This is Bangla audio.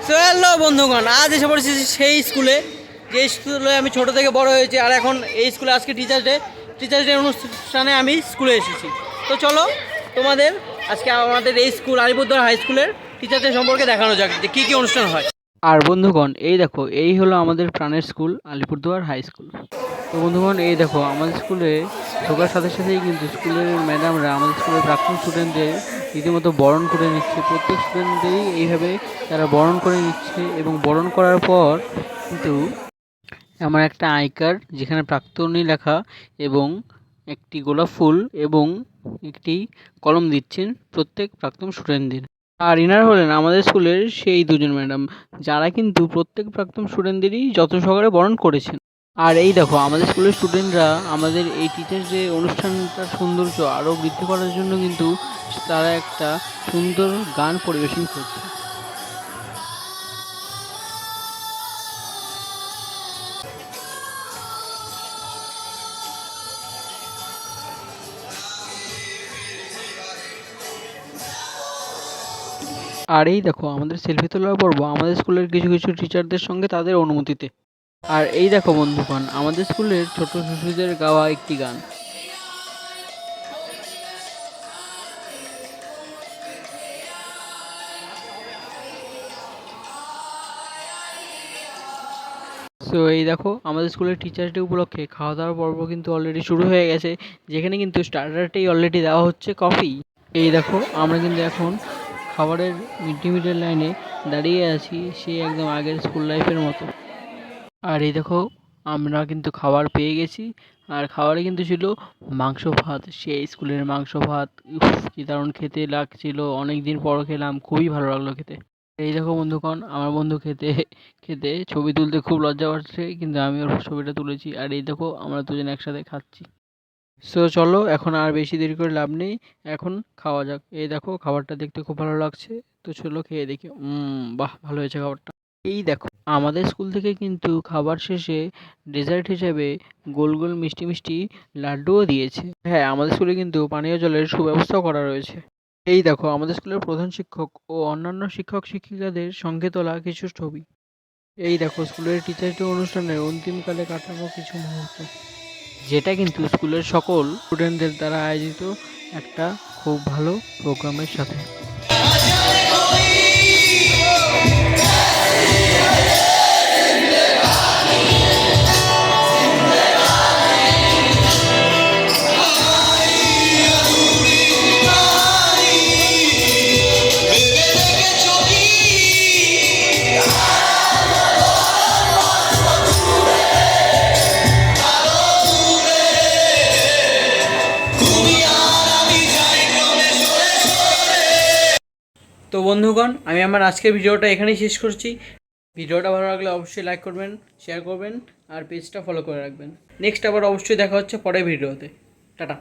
হ্যালো বন্ধুগণ, আজ এসে পড়েছি সেই স্কুলে যে স্কুলে আমি ছোট থেকে বড় হয়েছি। আর এখন এই স্কুলে আজকে টিচার্স ডে অনুষ্ঠানে আমি স্কুলে এসেছি। তো চলো তোমাদের আজকে আমাদের এই স্কুল আলিপুরদুয়ার হাই স্কুলের টিচার্স ডে সম্পর্কে দেখানো যাক যে কী কী অনুষ্ঠান হয়। আর বন্ধুগণ, এই দেখো, এই হলো আমাদের প্রাণের স্কুল আলিপুরদুয়ার হাই স্কুল। তো বন্ধুগণ, এই দেখো আমাদের স্কুলে ঢোকার সাথে সাথেই কিন্তু স্কুলের ম্যাডামরা আমাদের স্কুলের প্রাক্তন স্টুডেন্টদের রীতিমতো বরণ করে নিচ্ছে। প্রত্যেক স্টুডেন্টদেরই এইভাবে তারা বরণ করে নিচ্ছে এবং বরণ করার পর কিন্তু আমার একটা আই কার্ড যেখানে প্রাক্তনী লেখা এবং একটি গোলাপ ফুল এবং একটি কলম দিচ্ছেন প্রত্যেক প্রাক্তন স্টুডেন্টদের। আর ইনারা হলেন আমাদের স্কুলের সেই দুজন ম্যাডাম যারা কিন্তু প্রত্যেক প্রাক্তন স্টুডেন্টদেরই যত্ন সহকারে বরণ করেছেন। আর এই দেখো আমাদের স্কুলের স্টুডেন্টরা আমাদের এই টিচার্স ডে অনুষ্ঠানটার সৌন্দর্য আরও বৃদ্ধি করার জন্য কিন্তু তারা একটা সুন্দর গান পরিবেশন করছে। আর এই দেখো আমাদের সেলফি তোলার পর্ব আমাদের স্কুলের কিছু কিছু টিচারদের সঙ্গে তাদের অনুমতিতে। আর এই দেখো বন্ধুগণ, আমাদের স্কুলের ছোট শিশুদের গাওয়া একটি গান। সো এই দেখো আমাদের স্কুলের টিচার্স ডে উপলক্ষে খাওয়া দাওয়ার পর্ব কিন্তু অলরেডি শুরু হয়ে গেছে, যেখানে কিন্তু স্টার্টারটাই অলরেডি দেওয়া হচ্ছে কফি। এই দেখো আমরা কিন্তু এখন খাবারের মিড ডে মিলের লাইনে দাঁড়িয়ে আছি, সেই একদম আগের স্কুল লাইফের মতো। আর এই দেখো আমরা কিন্তু খাবার পেয়ে গেছি। আর খাবারে কিন্তু ছিল মাংস ভাত, সেই স্কুলের মাংস ভাত। উফ, কি দারুণ খেতে লাগছিল, অনেক দিন পর খেলাম, খুবই ভালো লাগলো খেতে। এই দেখো বন্ধুগণ, আমার বন্ধু খেতে খেতে ছবি তুলতে খুব লজ্জা পাচ্ছে, কিন্তু আমি ওর ছবিটা তুলেছি। আর এই দেখো আমরা দুজন একসাথে খাচ্ছি। সো চলো এখন আর বেশি দেরি করে লাভ নেই, এখন খাওয়া যাক। এই দেখো খাবারটা দেখতে খুব ভালো লাগছে, তো চলো খেয়ে দেখি। বাহ, ভালো হয়েছে খাবারটা। এই দেখো আমাদের স্কুল থেকে কিন্তু খাবার শেষে ডেজার্ট হিসেবে গোল গোল মিষ্টি মিষ্টি লাড্ডুও দিয়েছে। হ্যাঁ, আমাদের স্কুলে কিন্তু পানীয় জলের সুব্যবস্থাও করা রয়েছে। এই দেখো আমাদের স্কুলের প্রধান শিক্ষক ও অন্যান্য শিক্ষক শিক্ষিকাদের সঙ্গে তোলা কিছু ছবি। এই দেখো স্কুলের টিচার্স ডে অনুষ্ঠানের অন্তিমকালে কাটানো কিছু মুহূর্ত, যেটা কিন্তু স্কুলের সকল স্টুডেন্টদের দ্বারা আয়োজিত একটা খুব ভালো প্রোগ্রামের সাথে। তো বন্ধুগণ, আমি আমার আজকের ভিডিওটা এখানেই শেষ করছি। ভিডিওটা ভালো লাগলে অবশ্যই লাইক করবেন, শেয়ার করবেন আর পেজটা ফলো করে রাখবেন। নেক্সট আবার অবশ্যই দেখা হচ্ছে পরের ভিডিওতে। টাটা।